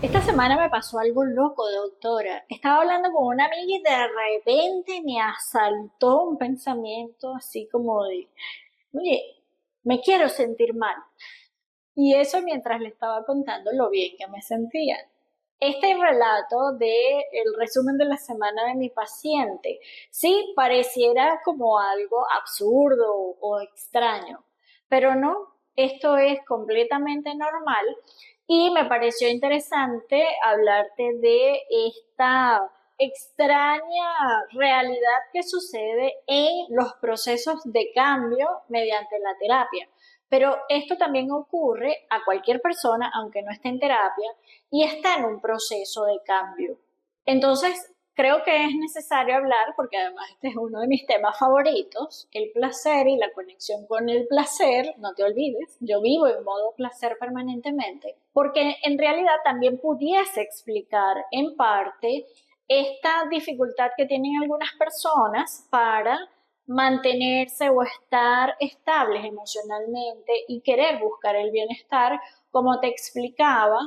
Esta semana me pasó algo loco, doctora. Estaba hablando con una amiga y de repente me asaltó un pensamiento así como de, oye, me quiero sentir mal. Y eso mientras le estaba contando lo bien que me sentía. Este relato de el resumen de la semana de mi paciente, sí, pareciera como algo absurdo o extraño, pero no, esto es completamente normal y me pareció interesante hablarte de esta extraña realidad que sucede en los procesos de cambio mediante la terapia. Pero esto también ocurre a cualquier persona, aunque no esté en terapia, y está en un proceso de cambio. Entonces, creo que es necesario hablar, porque además este es uno de mis temas favoritos, el placer y la conexión con el placer. No te olvides, yo vivo en modo placer permanentemente, porque en realidad también pudiese explicar en parte esta dificultad que tienen algunas personas para mantenerse o estar estables emocionalmente y querer buscar el bienestar, como te explicaba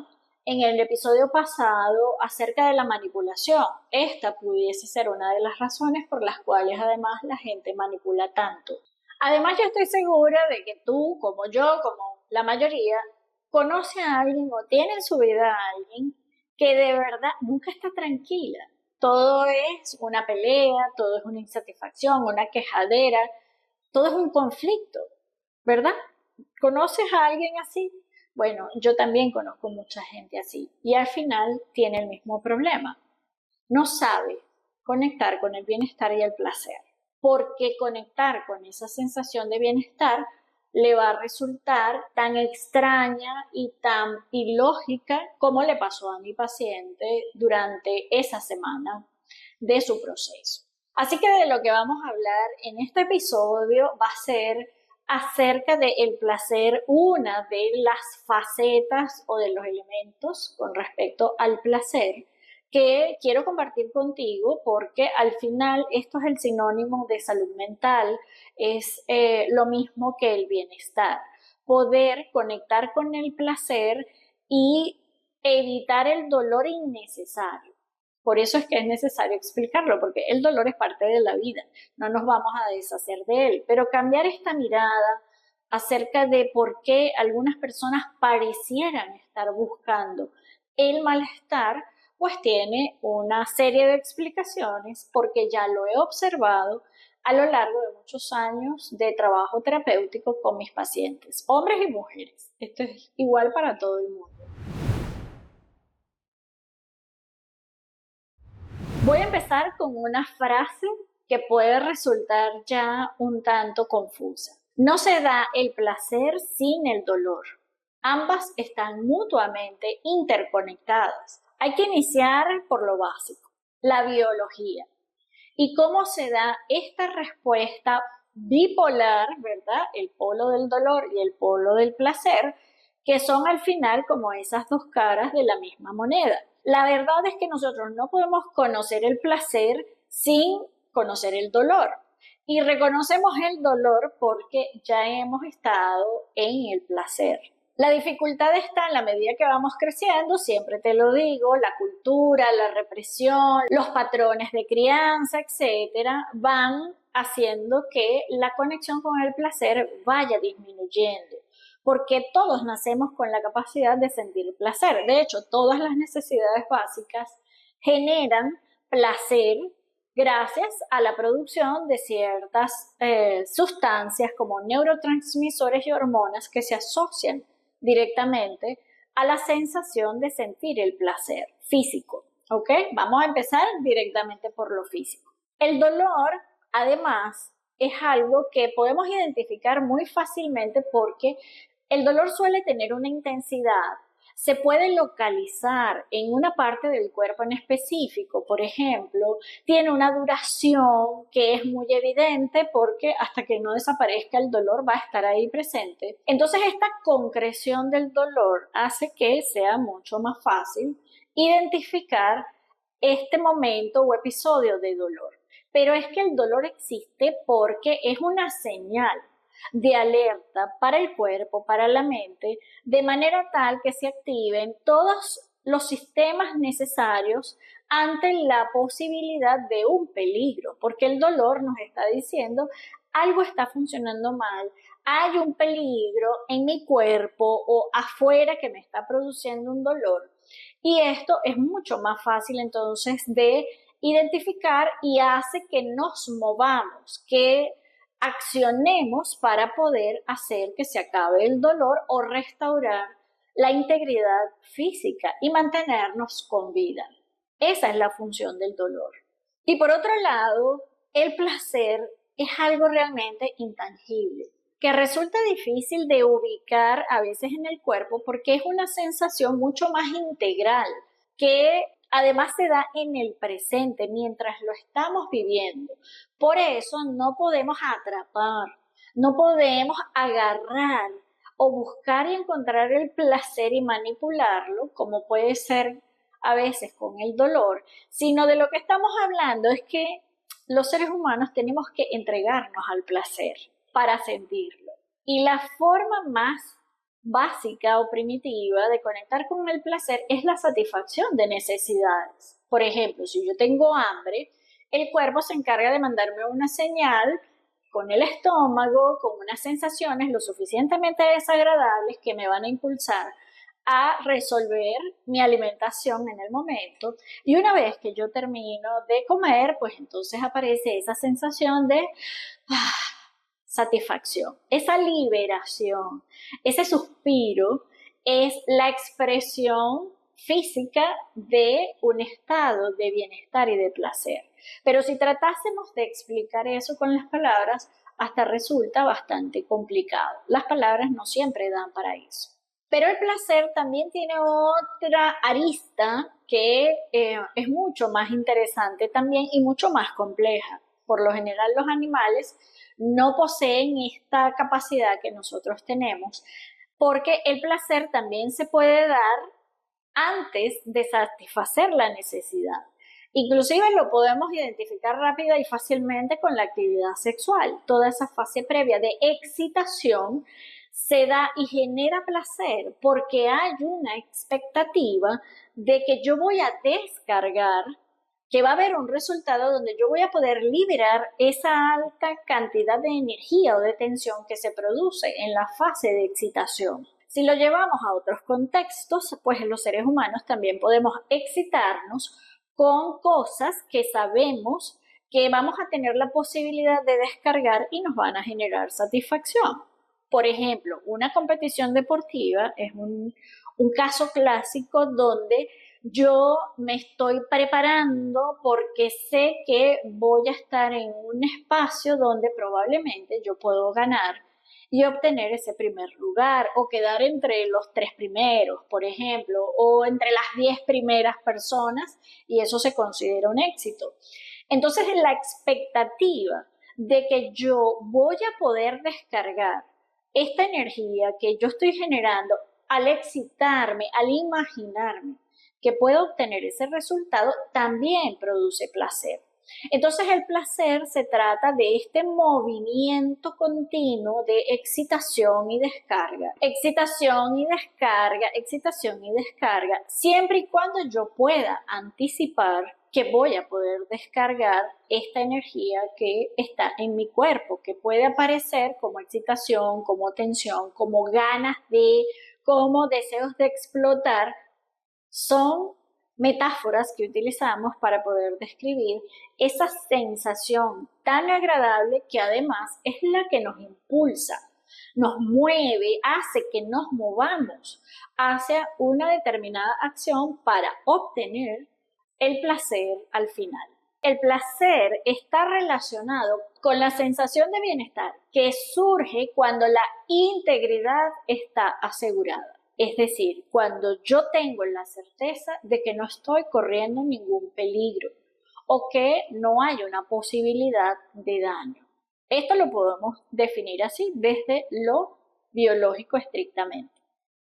en el episodio pasado acerca de la manipulación. Esta pudiese ser una de las razones por las cuales además la gente manipula tanto. Además, yo estoy segura de que tú, como yo, como la mayoría, conoce a alguien o tiene en su vida a alguien que de verdad nunca está tranquila. Todo es una pelea, todo es una insatisfacción, una quejadera, todo es un conflicto, ¿verdad? ¿Conoces a alguien así? Bueno, yo también conozco mucha gente así y al final tiene el mismo problema. No sabe conectar con el bienestar y el placer, porque conectar con esa sensación de bienestar le va a resultar tan extraña y tan ilógica como le pasó a mi paciente durante esa semana de su proceso. Así que de lo que vamos a hablar en este episodio va a ser acerca del placer, una de las facetas o de los elementos con respecto al placer que quiero compartir contigo porque al final esto es el sinónimo de salud mental, es lo mismo que el bienestar, poder conectar con el placer y evitar el dolor innecesario. Por eso es que es necesario explicarlo, porque el dolor es parte de la vida, no nos vamos a deshacer de él, pero cambiar esta mirada acerca de por qué algunas personas parecieran estar buscando el malestar, pues tiene una serie de explicaciones, porque ya lo he observado a lo largo de muchos años de trabajo terapéutico con mis pacientes, hombres y mujeres. Esto es igual para todo el mundo. Voy a empezar con una frase que puede resultar ya un tanto confusa. No se da el placer sin el dolor. Ambas están mutuamente interconectadas. Hay que iniciar por lo básico, la biología. ¿Y cómo se da esta respuesta bipolar, verdad? El polo del dolor y el polo del placer, que son al final como esas dos caras de la misma moneda. La verdad es que nosotros no podemos conocer el placer sin conocer el dolor. Y reconocemos el dolor porque ya hemos estado en el placer. La dificultad está en la medida que vamos creciendo, siempre te lo digo, la cultura, la represión, los patrones de crianza, etcétera, van haciendo que la conexión con el placer vaya disminuyendo, porque todos nacemos con la capacidad de sentir placer. De hecho, todas las necesidades básicas generan placer gracias a la producción de ciertas sustancias como neurotransmisores y hormonas que se asocian directamente a la sensación de sentir el placer físico. ¿Ok? Vamos a empezar directamente por lo físico. El dolor, además, es algo que podemos identificar muy fácilmente porque el dolor suele tener una intensidad, se puede localizar en una parte del cuerpo en específico. Por ejemplo, tiene una duración que es muy evidente porque hasta que no desaparezca el dolor va a estar ahí presente. Entonces, esta concreción del dolor hace que sea mucho más fácil identificar este momento o episodio de dolor. Pero es que el dolor existe porque es una señal de alerta para el cuerpo, para la mente, de manera tal que se activen todos los sistemas necesarios ante la posibilidad de un peligro, porque el dolor nos está diciendo algo está funcionando mal, hay un peligro en mi cuerpo o afuera que me está produciendo un dolor. Y esto es mucho más fácil entonces de identificar y hace que nos movamos, que accionemos para poder hacer que se acabe el dolor o restaurar la integridad física y mantenernos con vida. Esa es la función del dolor. Y por otro lado, el placer es algo realmente intangible, que resulta difícil de ubicar a veces en el cuerpo porque es una sensación mucho más integral, que además se da en el presente mientras lo estamos viviendo. Por eso no podemos atrapar, no podemos agarrar o buscar y encontrar el placer y manipularlo, como puede ser a veces con el dolor, sino de lo que estamos hablando es que los seres humanos tenemos que entregarnos al placer para sentirlo. Y la forma más básica o primitiva de conectar con el placer es la satisfacción de necesidades. Por ejemplo, si yo tengo hambre, el cuerpo se encarga de mandarme una señal con el estómago, con unas sensaciones lo suficientemente desagradables que me van a impulsar a resolver mi alimentación en el momento. Y una vez que yo termino de comer, pues entonces aparece esa sensación de satisfacción, esa liberación, ese suspiro es la expresión física de un estado de bienestar y de placer. Pero si tratásemos de explicar eso con las palabras, hasta resulta bastante complicado. Las palabras no siempre dan para eso. Pero el placer también tiene otra arista que es mucho más interesante también y mucho más compleja. Por lo general los animales no poseen esta capacidad que nosotros tenemos, porque el placer también se puede dar antes de satisfacer la necesidad. Inclusive lo podemos identificar rápida y fácilmente con la actividad sexual. Toda esa fase previa de excitación se da y genera placer porque hay una expectativa de que yo voy a descargar, que va a haber un resultado donde yo voy a poder liberar esa alta cantidad de energía o de tensión que se produce en la fase de excitación. Si lo llevamos a otros contextos, pues los seres humanos también podemos excitarnos con cosas que sabemos que vamos a tener la posibilidad de descargar y nos van a generar satisfacción. Por ejemplo, una competición deportiva es un caso clásico donde yo me estoy preparando porque sé que voy a estar en un espacio donde probablemente yo puedo ganar y obtener ese primer lugar o quedar entre los 3 primeros, por ejemplo, o entre las 10 primeras personas y eso se considera un éxito. Entonces, la expectativa de que yo voy a poder descargar esta energía que yo estoy generando al excitarme, al imaginarme que puedo obtener ese resultado, también produce placer. Entonces el placer se trata de este movimiento continuo de excitación y descarga, excitación y descarga, excitación y descarga, siempre y cuando yo pueda anticipar que voy a poder descargar esta energía que está en mi cuerpo, que puede aparecer como excitación, como tensión, como ganas de, como deseos de explotar. Son metáforas que utilizamos para poder describir esa sensación tan agradable que además es la que nos impulsa, nos mueve, hace que nos movamos hacia una determinada acción para obtener el placer al final. El placer está relacionado con la sensación de bienestar que surge cuando la integridad está asegurada. Es decir, cuando yo tengo la certeza de que no estoy corriendo ningún peligro o que no hay una posibilidad de daño. Esto lo podemos definir así desde lo biológico estrictamente.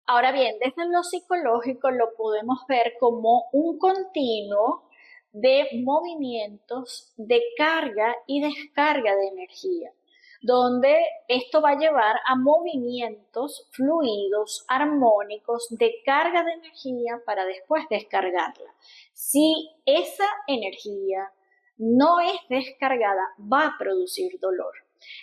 Ahora bien, desde lo psicológico lo podemos ver como un continuo de movimientos de carga y descarga de energía, donde esto va a llevar a movimientos fluidos, armónicos, de carga de energía para después descargarla. Si esa energía no es descargada, va a producir dolor.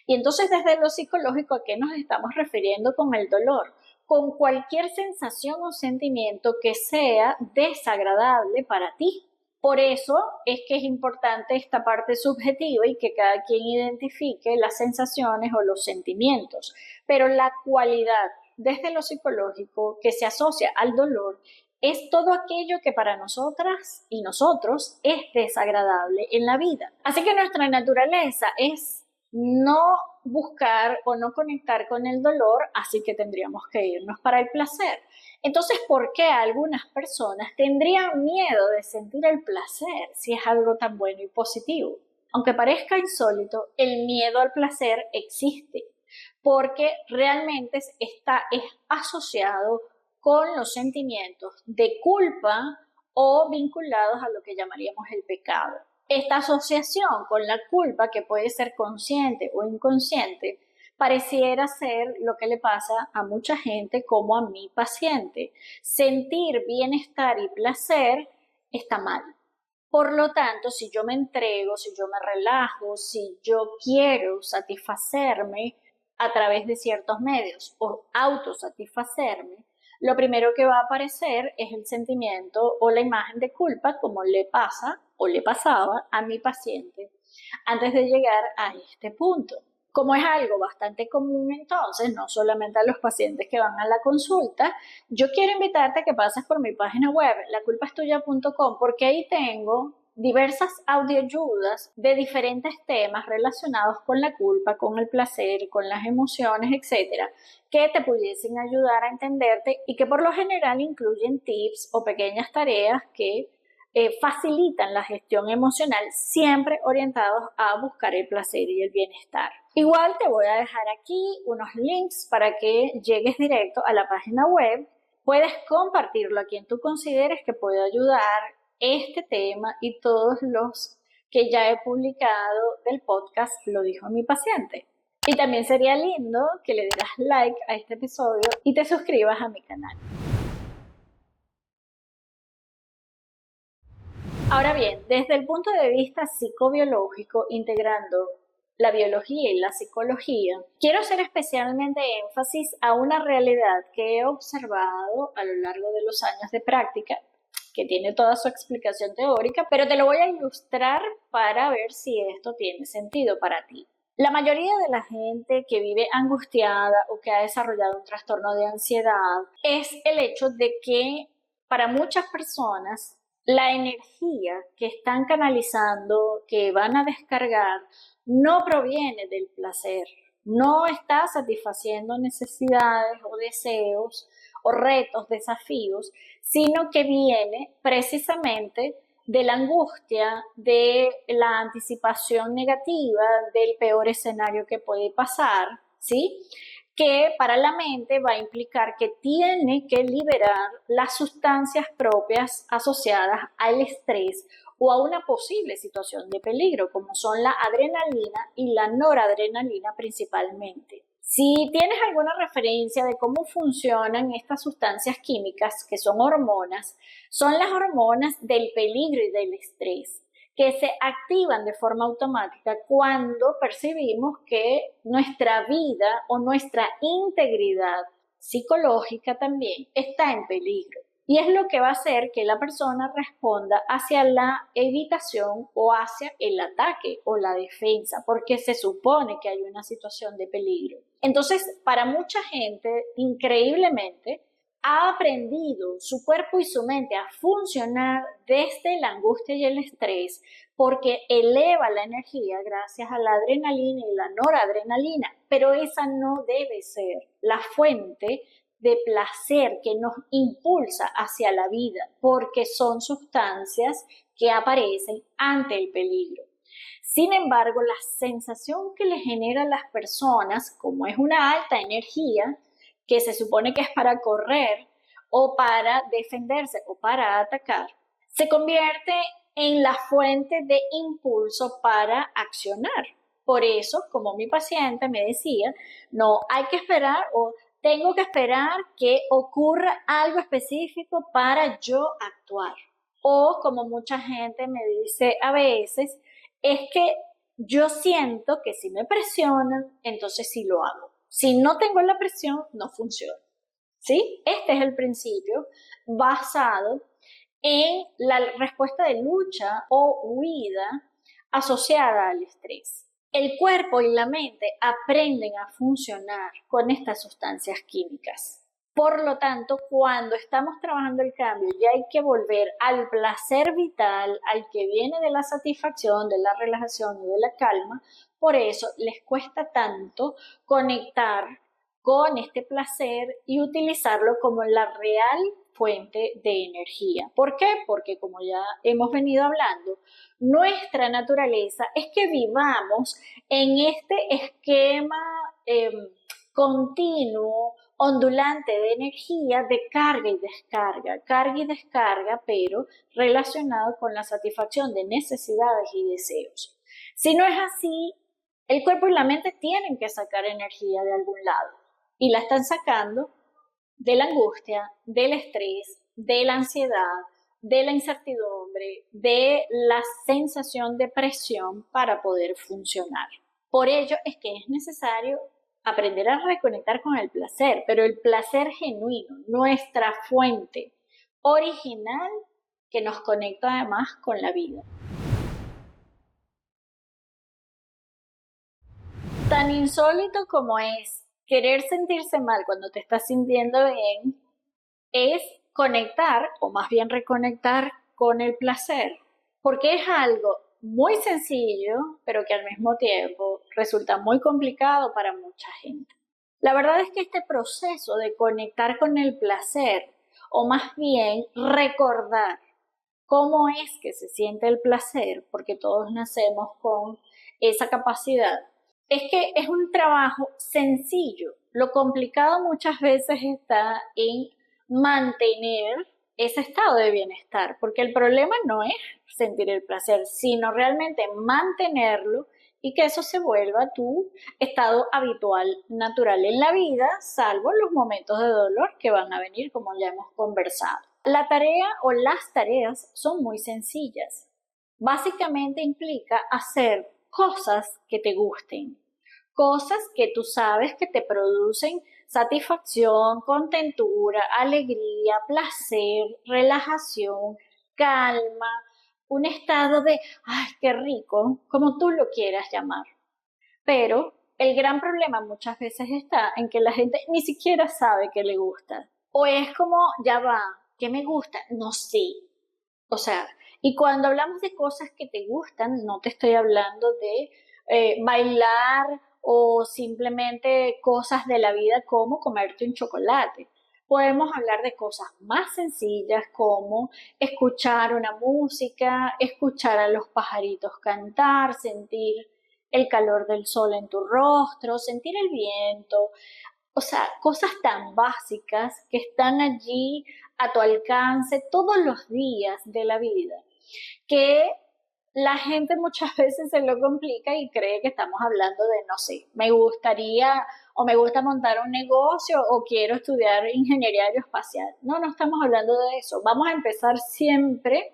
Y entonces desde lo psicológico, ¿a qué nos estamos refiriendo con el dolor? Con cualquier sensación o sentimiento que sea desagradable para ti. Por eso es que es importante esta parte subjetiva y que cada quien identifique las sensaciones o los sentimientos. Pero la cualidad desde lo psicológico que se asocia al dolor es todo aquello que para nosotras y nosotros es desagradable en la vida. Así que nuestra naturaleza es no buscar o no conectar con el dolor, así que tendríamos que irnos para el placer. Entonces, ¿por qué algunas personas tendrían miedo de sentir el placer si es algo tan bueno y positivo? Aunque parezca insólito, el miedo al placer existe, porque realmente es asociado con los sentimientos de culpa o vinculados a lo que llamaríamos el pecado. Esta asociación con la culpa, que puede ser consciente o inconsciente, pareciera ser lo que le pasa a mucha gente como a mi paciente. Sentir bienestar y placer está mal. Por lo tanto, si yo me entrego, si yo me relajo, si yo quiero satisfacerme a través de ciertos medios o autosatisfacerme, lo primero que va a aparecer es el sentimiento o la imagen de culpa, como le pasa o le pasaba a mi paciente antes de llegar a este punto. Como es algo bastante común entonces, no solamente a los pacientes que van a la consulta, yo quiero invitarte a que pases por mi página web, laculpaestuya.com, porque ahí tengo diversas audioayudas de diferentes temas relacionados con la culpa, con el placer, con las emociones, etcétera, que te pudiesen ayudar a entenderte y que por lo general incluyen tips o pequeñas tareas que facilitan la gestión emocional, siempre orientados a buscar el placer y el bienestar. Igual te voy a dejar aquí unos links para que llegues directo a la página web. Puedes compartirlo a quien tú consideres que puede ayudar este tema y todos los que ya he publicado del podcast Lo dijo mi paciente. Y también sería lindo que le dieras like a este episodio y te suscribas a mi canal. Ahora bien, desde el punto de vista psicobiológico, integrando la biología y la psicología, quiero hacer especialmente énfasis a una realidad que he observado a lo largo de los años de práctica, que tiene toda su explicación teórica, pero te lo voy a ilustrar para ver si esto tiene sentido para ti. La mayoría de la gente que vive angustiada o que ha desarrollado un trastorno de ansiedad es el hecho de que para muchas personas la energía que están canalizando, que van a descargar, no proviene del placer, no está satisfaciendo necesidades o deseos o retos, desafíos, sino que viene precisamente de la angustia, de la anticipación negativa, del peor escenario que puede pasar, ¿sí? Que para la mente va a implicar que tiene que liberar las sustancias propias asociadas al estrés o a una posible situación de peligro, como son la adrenalina y la noradrenalina principalmente. Si tienes alguna referencia de cómo funcionan estas sustancias químicas, que son hormonas, son las hormonas del peligro y del estrés, que se activan de forma automática cuando percibimos que nuestra vida o nuestra integridad psicológica también está en peligro. Y es lo que va a hacer que la persona responda hacia la evitación o hacia el ataque o la defensa, porque se supone que hay una situación de peligro. Entonces, para mucha gente, increíblemente, ha aprendido su cuerpo y su mente a funcionar desde la angustia y el estrés porque eleva la energía gracias a la adrenalina y la noradrenalina, pero esa no debe ser la fuente de placer que nos impulsa hacia la vida, porque son sustancias que aparecen ante el peligro. Sin embargo, la sensación que le genera a las personas, como es una alta energía, que se supone que es para correr o para defenderse o para atacar, se convierte en la fuente de impulso para accionar. Por eso, como mi paciente me decía, no hay que esperar o tengo que esperar que ocurra algo específico para yo actuar. O como mucha gente me dice a veces, es que yo siento que si me presionan, entonces sí lo hago. Si no tengo la presión, no funciona. ¿Sí? Este es el principio basado en la respuesta de lucha o huida asociada al estrés. El cuerpo y la mente aprenden a funcionar con estas sustancias químicas. Por lo tanto, cuando estamos trabajando el cambio, ya hay que volver al placer vital, al que viene de la satisfacción, de la relajación y de la calma. Por eso les cuesta tanto conectar con este placer y utilizarlo como la real fuente de energía. ¿Por qué? Porque como ya hemos venido hablando, nuestra naturaleza es que vivamos en este esquema continuo, ondulante de energía, de carga y descarga, pero relacionado con la satisfacción de necesidades y deseos. Si no es así, el cuerpo y la mente tienen que sacar energía de algún lado y la están sacando de la angustia, del estrés, de la ansiedad, de la incertidumbre, de la sensación de presión para poder funcionar. Por ello es que es necesario aprender a reconectar con el placer, pero el placer genuino, nuestra fuente original que nos conecta además con la vida. Tan insólito como es querer sentirse mal cuando te estás sintiendo bien, es conectar, o más bien reconectar con el placer, porque es algo muy sencillo, pero que al mismo tiempo resulta muy complicado para mucha gente. La verdad es que este proceso de conectar con el placer, o más bien recordar cómo es que se siente el placer, porque todos nacemos con esa capacidad, es que es un trabajo sencillo. Lo complicado muchas veces está en mantener ese estado de bienestar, porque el problema no es sentir el placer, sino realmente mantenerlo y que eso se vuelva tu estado habitual, natural en la vida, salvo los momentos de dolor que van a venir, como ya hemos conversado. La tarea o las tareas son muy sencillas. Básicamente implica hacer cosas que te gusten, cosas que tú sabes que te producen satisfacción, contentura, alegría, placer, relajación, calma, un estado de, ay, qué rico, como tú lo quieras llamar. Pero el gran problema muchas veces está en que la gente ni siquiera sabe que le gusta. O es como, ya va, ¿qué me gusta? No sé. O sea, y cuando hablamos de cosas que te gustan, no te estoy hablando de bailar o simplemente cosas de la vida como comerte un chocolate. Podemos hablar de cosas más sencillas como escuchar una música, escuchar a los pajaritos cantar, sentir el calor del sol en tu rostro, sentir el viento, o sea, cosas tan básicas que están allí a tu alcance todos los días de la vida, que la gente muchas veces se lo complica y cree que estamos hablando de, no sé, me gustaría o me gusta montar un negocio o quiero estudiar ingeniería aeroespacial. No, no estamos hablando de eso. Vamos a empezar siempre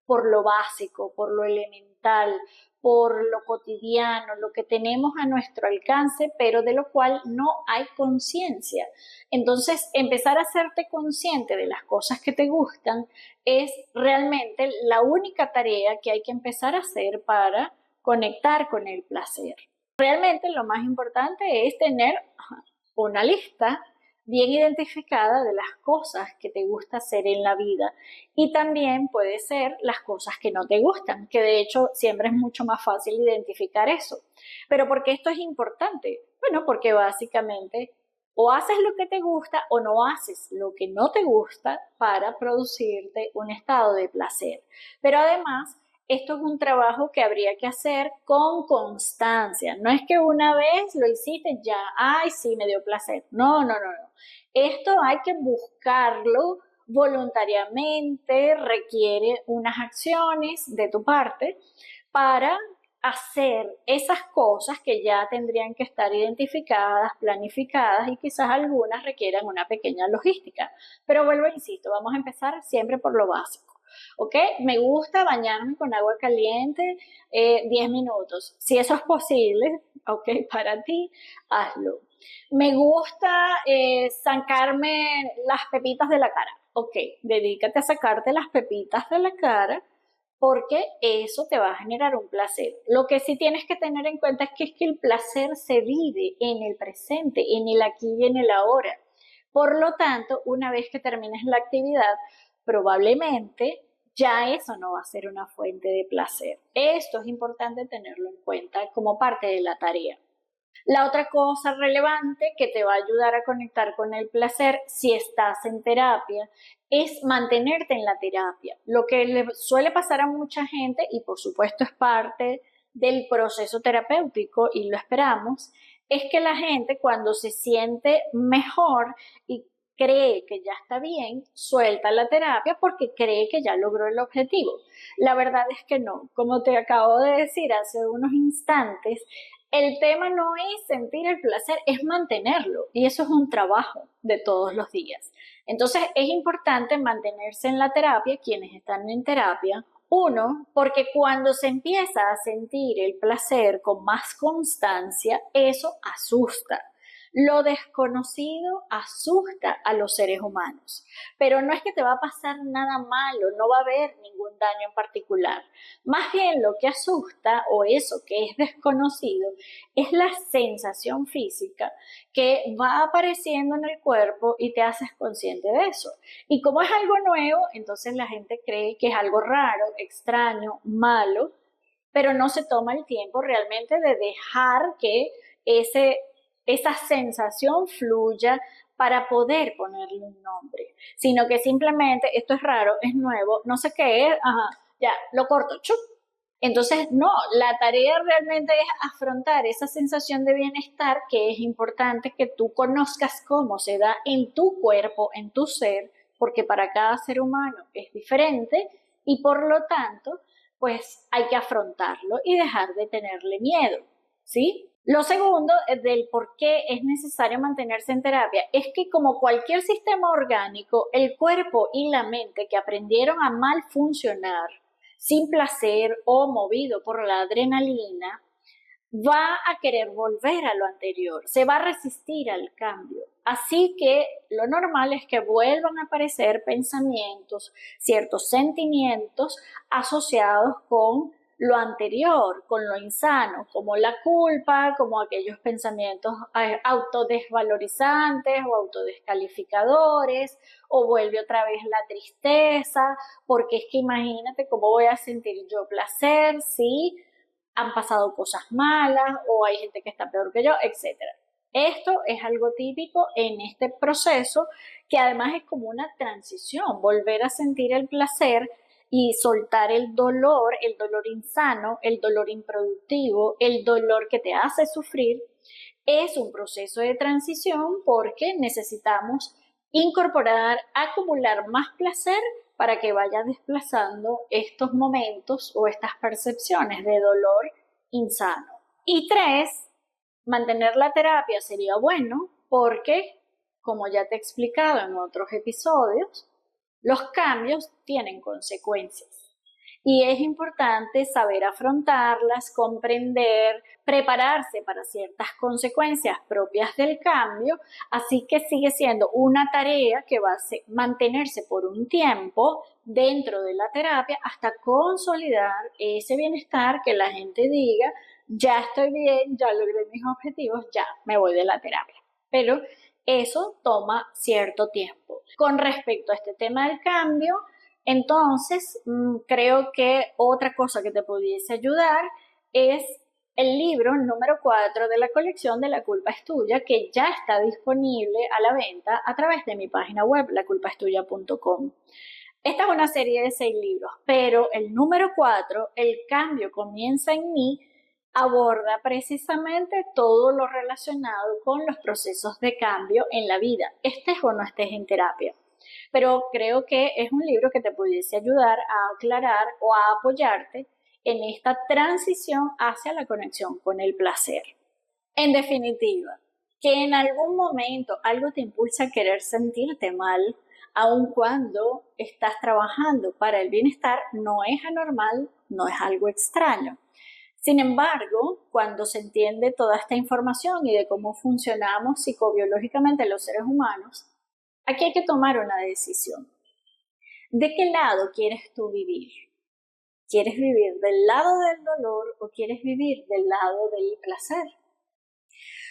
por lo básico, por lo elemental, por lo cotidiano, lo que tenemos a nuestro alcance, pero de lo cual no hay conciencia. Entonces, empezar a hacerte consciente de las cosas que te gustan es realmente la única tarea que hay que empezar a hacer para conectar con el placer. Realmente lo más importante es tener una lista bien identificada de las cosas que te gusta hacer en la vida y también puede ser las cosas que no te gustan, que de hecho siempre es mucho más fácil identificar eso. Pero ¿por qué esto es importante? Bueno, porque básicamente o haces lo que te gusta o no haces lo que no te gusta para producirte un estado de placer. Pero además, esto es un trabajo que habría que hacer con constancia. No es que una vez lo hiciste ya, ay, sí, me dio placer. No, no, no, no. Esto hay que buscarlo voluntariamente, requiere unas acciones de tu parte para hacer esas cosas que ya tendrían que estar identificadas, planificadas y quizás algunas requieran una pequeña logística. Pero vuelvo e insisto, vamos a empezar siempre por lo básico. ¿Ok? Me gusta bañarme con agua caliente 10 minutos. Si eso es posible, ok, para ti, hazlo. Me gusta sacarme las pepitas de la cara. Ok, dedícate a sacarte las pepitas de la cara porque eso te va a generar un placer. Lo que sí tienes que tener en cuenta es que el placer se vive en el presente, en el aquí y en el ahora. Por lo tanto, una vez que termines la actividad, probablemente ya eso no va a ser una fuente de placer. Esto es importante tenerlo en cuenta como parte de la tarea. La otra cosa relevante que te va a ayudar a conectar con el placer si estás en terapia es mantenerte en la terapia. Lo que le suele pasar a mucha gente, y por supuesto es parte del proceso terapéutico y lo esperamos, es que la gente cuando se siente mejor y cree que ya está bien, suelta la terapia porque cree que ya logró el objetivo. La verdad es que no. Como te acabo de decir hace unos instantes, el tema no es sentir el placer, es mantenerlo. Y eso es un trabajo de todos los días. Entonces es importante mantenerse en la terapia, quienes están en terapia. Uno, porque cuando se empieza a sentir el placer con más constancia, eso asusta. Lo desconocido asusta a los seres humanos, pero no es que te va a pasar nada malo, no va a haber ningún daño en particular. Más bien lo que asusta o eso que es desconocido es la sensación física que va apareciendo en el cuerpo y te haces consciente de eso. Y como es algo nuevo, entonces la gente cree que es algo raro, extraño, malo, pero no se toma el tiempo realmente de dejar que esa sensación fluya para poder ponerle un nombre, sino que simplemente esto es raro, es nuevo, no sé qué es, ajá, ya, lo corto, chup. Entonces, no, la tarea realmente es afrontar esa sensación de bienestar que es importante que tú conozcas cómo se da en tu cuerpo, en tu ser, porque para cada ser humano es diferente y por lo tanto, pues hay que afrontarlo y dejar de tenerle miedo, ¿sí? Lo segundo del por qué es necesario mantenerse en terapia es que como cualquier sistema orgánico, el cuerpo y la mente que aprendieron a mal funcionar sin placer o movido por la adrenalina, va a querer volver a lo anterior, se va a resistir al cambio. Así que lo normal es que vuelvan a aparecer pensamientos, ciertos sentimientos asociados con lo anterior, con lo insano, como la culpa, como aquellos pensamientos autodesvalorizantes o autodescalificadores, o vuelve otra vez la tristeza, porque es que imagínate cómo voy a sentir yo placer si han pasado cosas malas o hay gente que está peor que yo, etcétera. Esto es algo típico en este proceso que además es como una transición, volver a sentir el placer y soltar el dolor insano, el dolor improductivo, el dolor que te hace sufrir. Es un proceso de transición porque necesitamos incorporar, acumular más placer para que vaya desplazando estos momentos o estas percepciones de dolor insano. Y tres, mantener la terapia sería bueno porque, como ya te he explicado en otros episodios, los cambios tienen consecuencias. Y es importante saber afrontarlas, comprender, prepararse para ciertas consecuencias propias del cambio, así que sigue siendo una tarea que va a mantenerse por un tiempo dentro de la terapia hasta consolidar ese bienestar que la gente diga, ya estoy bien, ya logré mis objetivos, ya me voy de la terapia. Pero eso toma cierto tiempo. Con respecto a este tema del cambio, entonces, creo que otra cosa que te pudiese ayudar es el libro número 4 de la colección de La culpa es tuya, que ya está disponible a la venta a través de mi página web, laculpaestuya.com. Esta es una serie de 6 libros, pero el número 4, El cambio comienza en mí, aborda precisamente todo lo relacionado con los procesos de cambio en la vida, estés o no estés en terapia. Pero creo que es un libro que te pudiese ayudar a aclarar o a apoyarte en esta transición hacia la conexión con el placer. En definitiva, que en algún momento algo te impulsa a querer sentirte mal, aun cuando estás trabajando para el bienestar, no es anormal, no es algo extraño. Sin embargo, cuando se entiende toda esta información y de cómo funcionamos psicobiológicamente los seres humanos, aquí hay que tomar una decisión. ¿De qué lado quieres tú vivir? ¿Quieres vivir del lado del dolor o quieres vivir del lado del placer?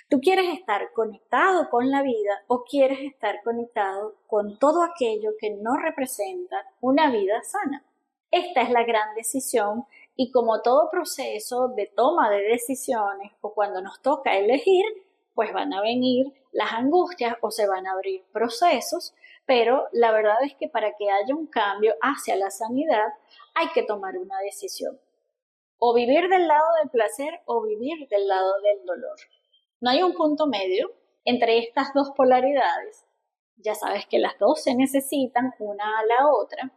¿Tú quieres estar conectado con la vida o quieres estar conectado con todo aquello que no representa una vida sana? Esta es la gran decisión y como todo proceso de toma de decisiones o cuando nos toca elegir, pues van a venir las angustias o se van a abrir procesos, pero la verdad es que para que haya un cambio hacia la sanidad hay que tomar una decisión. O vivir del lado del placer o vivir del lado del dolor. No hay un punto medio entre estas dos polaridades. Ya sabes que las dos se necesitan una a la otra,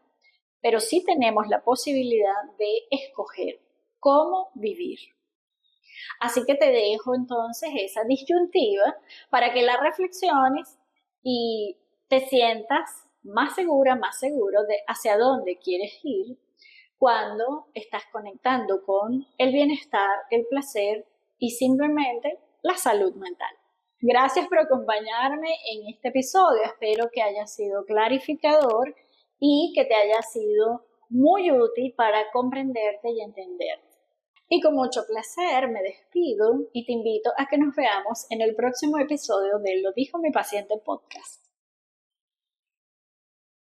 pero sí tenemos la posibilidad de escoger cómo vivir. Así que te dejo entonces esa disyuntiva para que la reflexiones y te sientas más segura, más seguro de hacia dónde quieres ir cuando estás conectando con el bienestar, el placer y simplemente la salud mental. Gracias por acompañarme en este episodio. Espero que haya sido clarificador y que te haya sido muy útil para comprenderte y entenderte. Y con mucho placer me despido y te invito a que nos veamos en el próximo episodio de Lo dijo mi paciente podcast.